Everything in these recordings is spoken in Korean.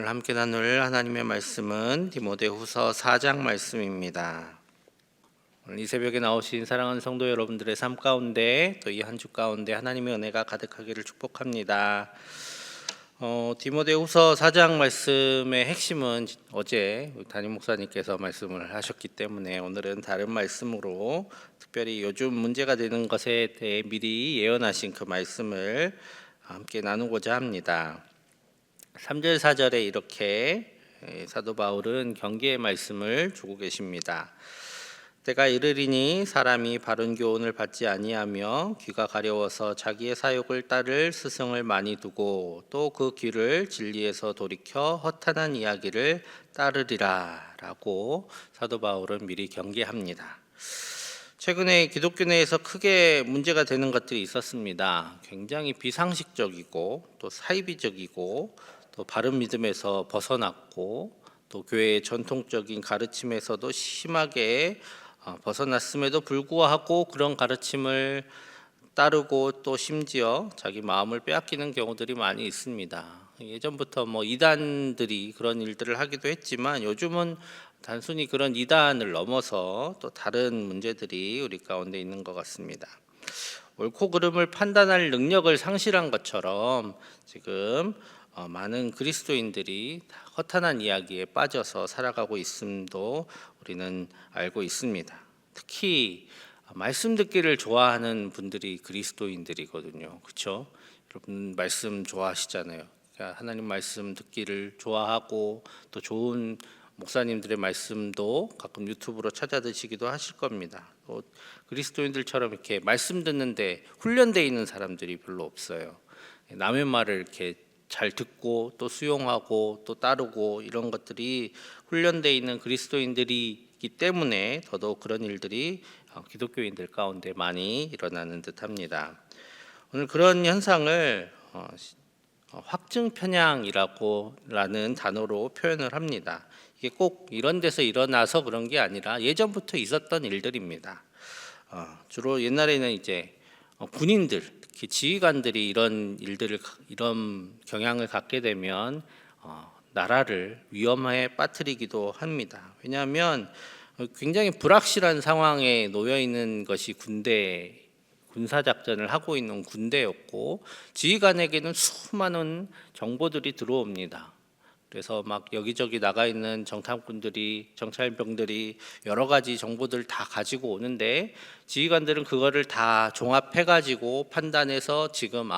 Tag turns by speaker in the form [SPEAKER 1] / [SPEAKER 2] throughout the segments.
[SPEAKER 1] 오늘 함께 나눌 하나님의 말씀은 디모데후서 4장 말씀입니다. 오늘 이 새벽에 나오신 사랑하는 성도 여러분들의 삶 가운데 또 이 한 주 가운데 하나님의 은혜가 가득하기를 축복합니다. 디모데후서 4장 말씀의 핵심은 어제 담임 목사님께서 말씀을 하셨기 때문에 오늘은 다른 말씀으로 특별히 요즘 문제가 되는 것에 대해 미리 예언하신 그 말씀을 함께 나누고자 합니다. 3절 4절에 이렇게 사도 바울은 경계의 말씀을 주고 계십니다. 때가 이르리니 사람이 바른 교훈을 받지 아니하며 귀가 가려워서 자기의 사욕을 따를 스승을 많이 두고 또 그 귀를 진리에서 돌이켜 허탄한 이야기를 따르리라 라고 사도 바울은 미리 경계합니다. 최근에 기독교 내에서 크게 문제가 되는 것들이 있었습니다. 굉장히 비상식적이고 또 사이비적이고 또 바른 믿음에서 벗어났고 또 교회의 전통적인 가르침에서도 심하게 벗어났음에도 불구하고 그런 가르침을 따르고 또 심지어 자기 마음을 빼앗기는 경우들이 많이 있습니다. 예전부터 이단들이 그런 일들을 하기도 했지만 요즘은 단순히 그런 이단을 넘어서 또 다른 문제들이 우리 가운데 있는 것 같습니다. 옳고 그름을 판단할 능력을 상실한 것처럼 지금 많은 그리스도인들이 허탄한 이야기에 빠져서 살아가고 있음도 우리는 알고 있습니다. 특히 말씀 듣기를 좋아하는 분들이 그리스도인들이거든요. 그렇죠? 여러분 말씀 좋아하시잖아요. 그러니까 하나님 말씀 듣기를 좋아하고 또 좋은 목사님들의 말씀도 가끔 유튜브로 찾아 듣시기도 하실 겁니다. 또 그리스도인들처럼 이렇게 말씀 듣는데 훈련되어 있는 사람들이 별로 없어요. 남의 말을 이렇게 잘 듣고 또 수용하고 또 따르고 이런 것들이 훈련되어 있는 그리스도인들이기 때문에 더더욱 그런 일들이 기독교인들 가운데 많이 일어나는 듯합니다. 오늘 그런 현상을 확증 편향이라는 단어로 표현을 합니다. 이게 꼭 이런 데서 일어나서 그런 게 아니라 예전부터 있었던 일들입니다. 주로 옛날에는 이제 군인들, 특히 지휘관들이 이런 경향을 갖게 되면 나라를 위험에 빠뜨리기도 합니다. 왜냐하면 굉장히 불확실한 상황에 놓여 있는 것이 군사작전을 하고 있는 군대였고 지휘관에게는 수많은 정보들이 들어옵니다. 그래서 막 여기저기 나가 있는 정찰병들이 여러 가지 정보들 다 가지고 오는데 지휘관들은 그거를 다 종합해 가지고 판단해서 지금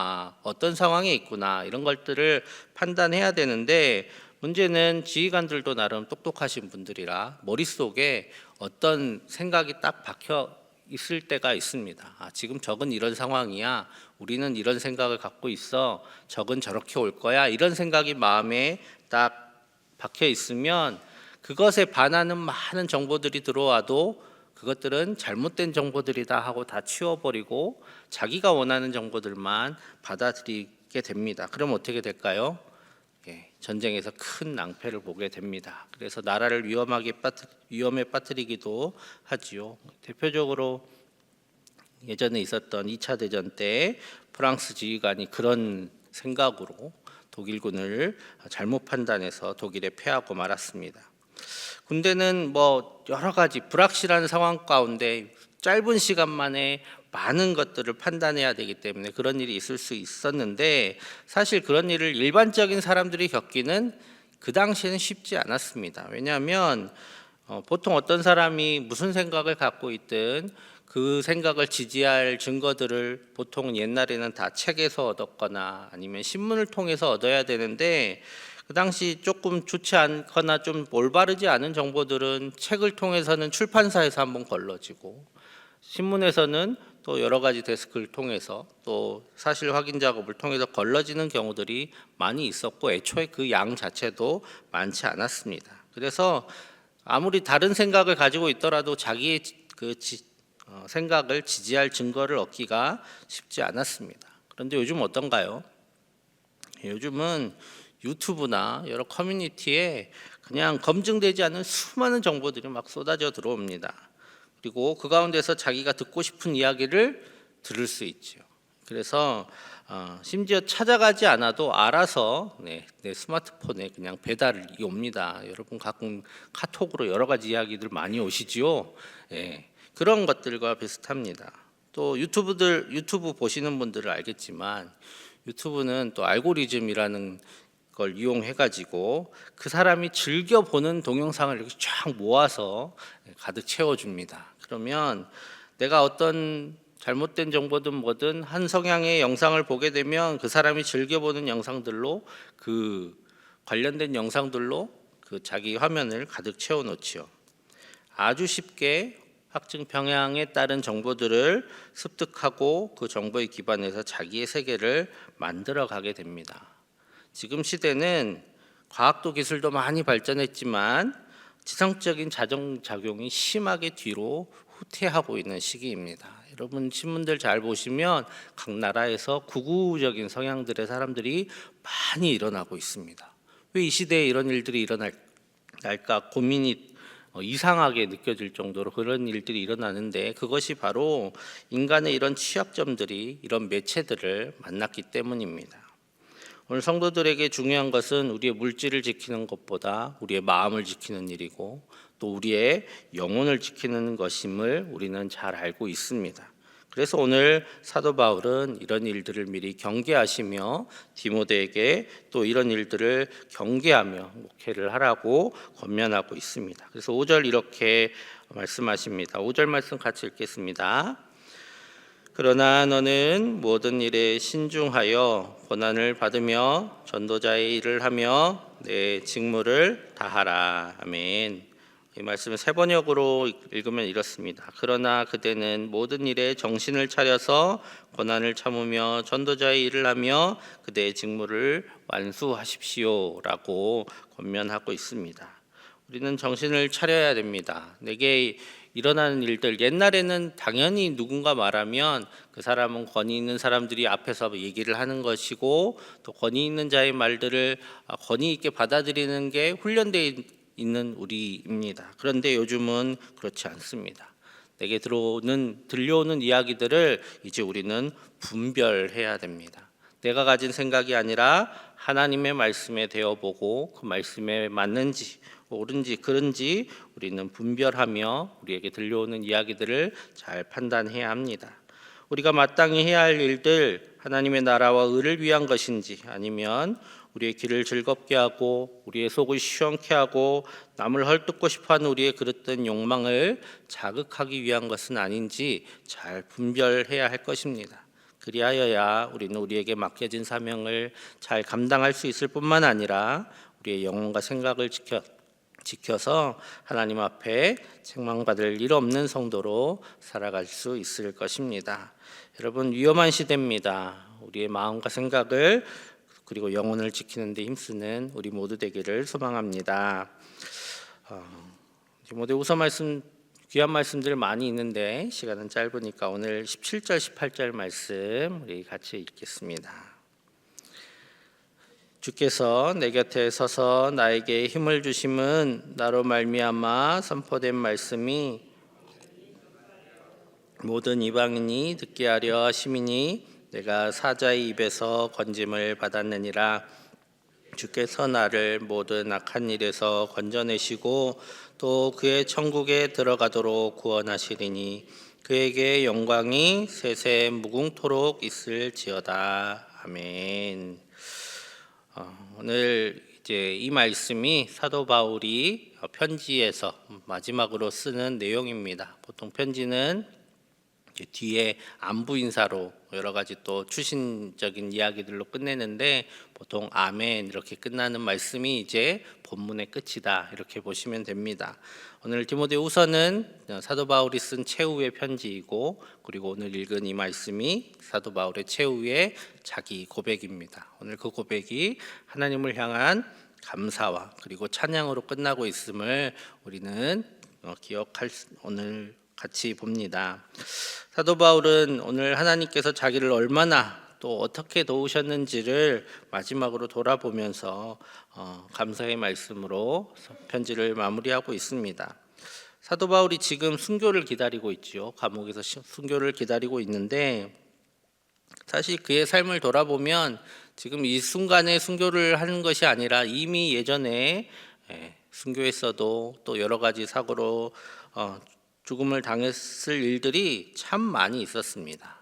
[SPEAKER 1] 어떤 상황에 있구나 이런 것들을 판단해야 되는데 문제는 지휘관들도 나름 똑똑하신 분들이라 머릿속에 어떤 생각이 딱 박혀 있을 때가 있습니다. 지금 적은 이런 상황이야. 우리는 이런 생각을 갖고 있어. 적은 저렇게 올 거야. 이런 생각이 마음에 딱 박혀 있으면 그것에 반하는 많은 정보들이 들어와도 그것들은 잘못된 정보들이다 하고 다 치워버리고 자기가 원하는 정보들만 받아들이게 됩니다. 그럼 어떻게 될까요? 전쟁에서 큰 낭패를 보게 됩니다. 그래서 나라를 위험에 빠뜨리기도 하지요. 대표적으로 예전에 있었던 2차 대전 때 프랑스 지휘관이 그런 생각으로 독일군을 잘못 판단해서 독일에 패하고 말았습니다. 군대는 여러 가지 불확실한 상황 가운데 짧은 시간 만에 많은 것들을 판단해야 되기 때문에 그런 일이 있을 수 있었는데 사실 그런 일을 일반적인 사람들이 겪기는 그 당시에는 쉽지 않았습니다. 왜냐하면 보통 어떤 사람이 무슨 생각을 갖고 있든 그 생각을 지지할 증거들을 보통 옛날에는 다 책에서 얻었거나 아니면 신문을 통해서 얻어야 되는데 그 당시 조금 좋지 않거나 좀 올바르지 않은 정보들은 책을 통해서는 출판사에서 한번 걸러지고 신문에서는 또 여러 가지 데스크를 통해서 또 사실 확인 작업을 통해서 걸러지는 경우들이 많이 있었고 애초에 그 양 자체도 많지 않았습니다. 그래서 아무리 다른 생각을 가지고 있더라도 자기의 생각을 지지할 증거를 얻기가 쉽지 않았습니다. 그런데 요즘 어떤가요? 요즘은 유튜브나 여러 커뮤니티에 그냥 검증되지 않은 수많은 정보들이 막 쏟아져 들어옵니다. 그리고 그 가운데서 자기가 듣고 싶은 이야기를 들을 수 있죠. 그래서 심지어 찾아가지 않아도 알아서 내 스마트폰에 그냥 배달이 옵니다. 여러분 가끔 카톡으로 여러 가지 이야기들 많이 오시지요. 예, 그런 것들과 비슷합니다. 또 유튜브 보시는 분들은 알겠지만 유튜브는 또 알고리즘이라는 걸 이용해 가지고 그 사람이 즐겨 보는 동영상을 이렇게 쫙 모아서 가득 채워줍니다. 그러면 내가 어떤 잘못된 정보든 뭐든 한 성향의 영상을 보게 되면 그 사람이 즐겨보는 영상들로 그 관련된 영상들로 그 자기 화면을 가득 채워놓지요. 아주 쉽게 확증 평양에 따른 정보들을 습득하고 그 정보에 기반해서 자기의 세계를 만들어 가게 됩니다. 지금 시대는 과학도 기술도 많이 발전했지만 지성적인 자정작용이 심하게 뒤로 후퇴하고 있는 시기입니다. 여러분 신문들 잘 보시면 각 나라에서 극우적인 성향들의 사람들이 많이 일어나고 있습니다. 왜 이 시대에 이런 일들이 일어날까 고민이 이상하게 느껴질 정도로 그런 일들이 일어나는데, 그것이 바로 인간의 이런 취약점들이 이런 매체들을 만났기 때문입니다. 오늘 성도들에게 중요한 것은 우리의 물질을 지키는 것보다 우리의 마음을 지키는 일이고 또 우리의 영혼을 지키는 것임을 우리는 잘 알고 있습니다. 그래서 오늘 사도 바울은 이런 일들을 미리 경계하시며 디모데에게 또 이런 일들을 경계하며 목회를 하라고 권면하고 있습니다. 그래서 5절 이렇게 말씀하십니다. 5절 말씀 같이 읽겠습니다. 그러나 너는 모든 일에 신중하여 고난을 받으며 전도자의 일을 하며 내 직무를 다하라. 아멘. 이 말씀을 세 번역으로 읽으면 이렇습니다. 그러나 그대는 모든 일에 정신을 차려서 고난을 참으며 전도자의 일을 하며 그대의 직무를 완수하십시오라고 권면하고 있습니다. 우리는 정신을 차려야 됩니다. 내게 일어나는 일들, 옛날에는 당연히 누군가 말하면 그 사람은 권위 있는 사람들이 앞에서 얘기를 하는 것이고 또 권위 있는 자의 말들을 권위 있게 받아들이는 게 훈련되어 있는 우리입니다. 그런데 요즘은 그렇지 않습니다. 내게 들려오는 이야기들을 이제 우리는 분별해야 됩니다. 내가 가진 생각이 아니라 하나님의 말씀에 대어보고 그 말씀에 맞는지 옳은지 그른지 우리는 분별하며 우리에게 들려오는 이야기들을 잘 판단해야 합니다. 우리가 마땅히 해야 할 일들, 하나님의 나라와 의를 위한 것인지 아니면 우리의 길을 즐겁게 하고 우리의 속을 시원케 하고 남을 헐뜯고 싶어하는 우리의 그릇된 욕망을 자극하기 위한 것은 아닌지 잘 분별해야 할 것입니다. 그리하여야 우리는 우리에게 맡겨진 사명을 잘 감당할 수 있을 뿐만 아니라 우리의 영혼과 생각을 지켜서 하나님 앞에 책망받을 일 없는 성도로 살아갈 수 있을 것입니다. 여러분 위험한 시대입니다. 우리의 마음과 생각을 그리고 영혼을 지키는 데 힘쓰는 우리 모두 되기를 소망합니다. 디모데후서 말씀 귀한 말씀들 많이 있는데 시간은 짧으니까 오늘 17절 18절 말씀 우리 같이 읽겠습니다. 주께서 내 곁에 서서 나에게 힘을 주심은 나로 말미암아 선포된 말씀이 모든 이방인이 듣게 하려 하심이니 내가 사자의 입에서 건짐을 받았느니라. 주께서 나를 모든 악한 일에서 건져내시고 또 그의 천국에 들어가도록 구원하시리니 그에게 영광이 세세 무궁토록 있을지어다. 아멘. 오늘 이제 이 말씀이 사도 바울이 편지에서 마지막으로 쓰는 내용입니다. 보통 편지는 뒤에 안부 인사로 여러 가지 또 추신적인 이야기들로 끝내는데 보통 아멘 이렇게 끝나는 말씀이 이제 본문의 끝이다 이렇게 보시면 됩니다. 오늘 디모데후서는 사도 바울이 쓴 최후의 편지이고 그리고 오늘 읽은 이 말씀이 사도 바울의 최후의 자기 고백입니다. 오늘 그 고백이 하나님을 향한 감사와 그리고 찬양으로 끝나고 있음을 우리는 오늘 같이 봅니다. 사도 바울은 오늘 하나님께서 자기를 얼마나 또 어떻게 도우셨는지를 마지막으로 돌아보면서 감사의 말씀으로 편지를 마무리하고 있습니다. 사도 바울이 지금 순교를 기다리고 있지요. 감옥에서 순교를 기다리고 있는데 사실 그의 삶을 돌아보면 지금 이 순간에 순교를 하는 것이 아니라 이미 예전에 순교했어도 또 여러 가지 사고로 죽음을 당했을 일들이 참 많이 있었습니다.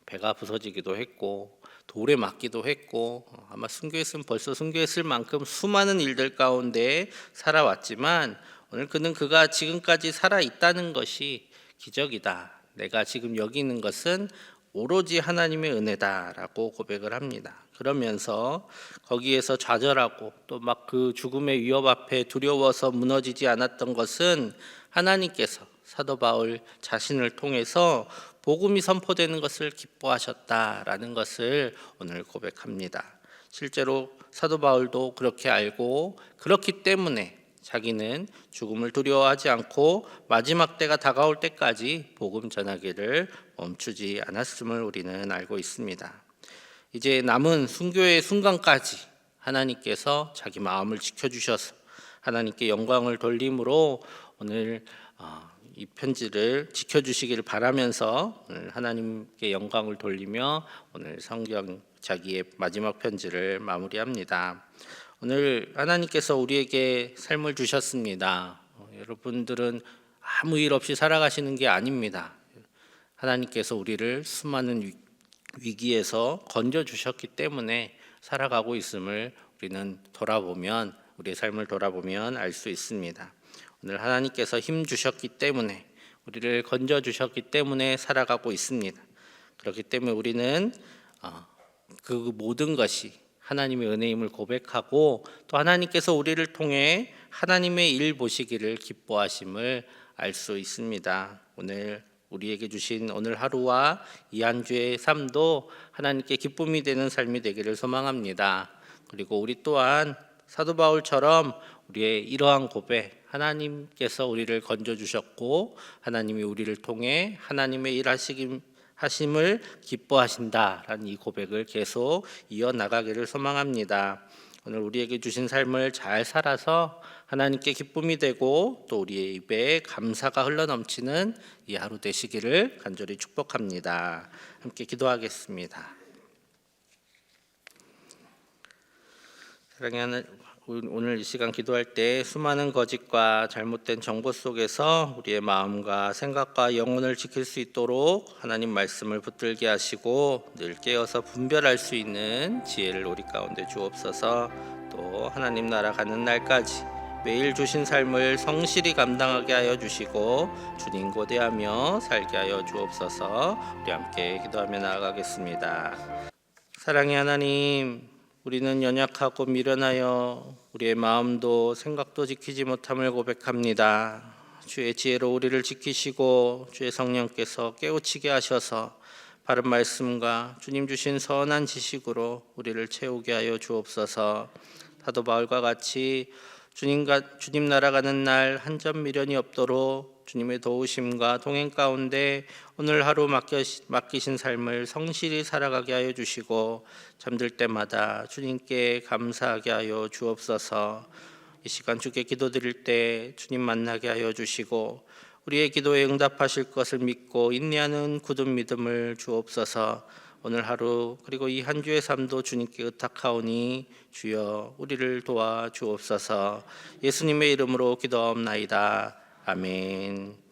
[SPEAKER 1] 배가 부서지기도 했고 돌에 맞기도 했고 아마 순교했으면 벌써 순교했을 만큼 수많은 일들 가운데 살아왔지만 오늘 그는 그가 지금까지 살아 있다는 것이 기적이다. 내가 지금 여기 있는 것은 오로지 하나님의 은혜다라고 고백을 합니다. 그러면서 거기에서 좌절하고 또 막 그 죽음의 위협 앞에 두려워서 무너지지 않았던 것은 하나님께서 사도 바울 자신을 통해서 복음이 선포되는 것을 기뻐하셨다라는 것을 오늘 고백합니다. 실제로 사도 바울도 그렇게 알고 그렇기 때문에 자기는 죽음을 두려워하지 않고 마지막 때가 다가올 때까지 복음 전하기를 멈추지 않았음을 우리는 알고 있습니다. 이제 남은 순교의 순간까지 하나님께서 자기 마음을 지켜주셔서 하나님께 영광을 돌림으로 오늘 이 편지를 지켜주시기를 바라면서 오늘 하나님께 영광을 돌리며 오늘 성경 자기의 마지막 편지를 마무리합니다. 오늘 하나님께서 우리에게 삶을 주셨습니다. 여러분들은 아무 일 없이 살아가시는 게 아닙니다. 하나님께서 우리를 수많은 위기에서 건져주셨기 때문에 살아가고 있음을 우리는 돌아보면 우리의 삶을 돌아보면 알 수 있습니다. 오늘 하나님께서 힘 주셨기 때문에 우리를 건져주셨기 때문에 살아가고 있습니다. 그렇기 때문에 우리는 그 모든 것이 하나님의 은혜임을 고백하고 또 하나님께서 우리를 통해 하나님의 일 보시기를 기뻐하심을 알 수 있습니다. 오늘 우리에게 주신 오늘 하루와 이 한 주의 삶도 하나님께 기쁨이 되는 삶이 되기를 소망합니다. 그리고 우리 또한 사도 바울처럼 우리의 이러한 고백, 하나님께서 우리를 건져주셨고 하나님이 우리를 통해 하나님의 하심을 기뻐하신다라는 이 고백을 계속 이어나가기를 소망합니다. 오늘 우리에게 주신 삶을 잘 살아서 하나님께 기쁨이 되고 또 우리의 입에 감사가 흘러넘치는 이 하루 되시기를 간절히 축복합니다. 함께 기도하겠습니다. 사랑하는 하나님, 오늘 이 시간 기도할 때 수많은 거짓과 잘못된 정보 속에서 우리의 마음과 생각과 영혼을 지킬 수 있도록 하나님 말씀을 붙들게 하시고 늘 깨어서 분별할 수 있는 지혜를 우리 가운데 주옵소서. 또 하나님 나라 가는 날까지 매일 주신 삶을 성실히 감당하게 하여 주시고 주님 고대하며 살게 하여 주옵소서. 우리 함께 기도하며 나아가겠습니다. 사랑의 하나님, 우리는 연약하고 미련하여 우리의 마음도 생각도 지키지 못함을 고백합니다. 주의 지혜로 우리를 지키시고 주의 성령께서 깨우치게 하셔서 바른 말씀과 주님 주신 선한 지식으로 우리를 채우게 하여 주옵소서. 사도 바울과 같이 주님 나라 가는 날 한 점 미련이 없도록 주님의 도우심과 동행 가운데 오늘 하루 맡기신 삶을 성실히 살아가게 하여 주시고 잠들 때마다 주님께 감사하게 하여 주옵소서. 이 시간 주께 기도드릴 때 주님 만나게 하여 주시고 우리의 기도에 응답하실 것을 믿고 인내하는 굳은 믿음을 주옵소서. 오늘 하루 그리고 이 한 주의 삶도 주님께 의탁하오니 주여 우리를 도와 주옵소서. 예수님의 이름으로 기도하옵나이다. 아멘.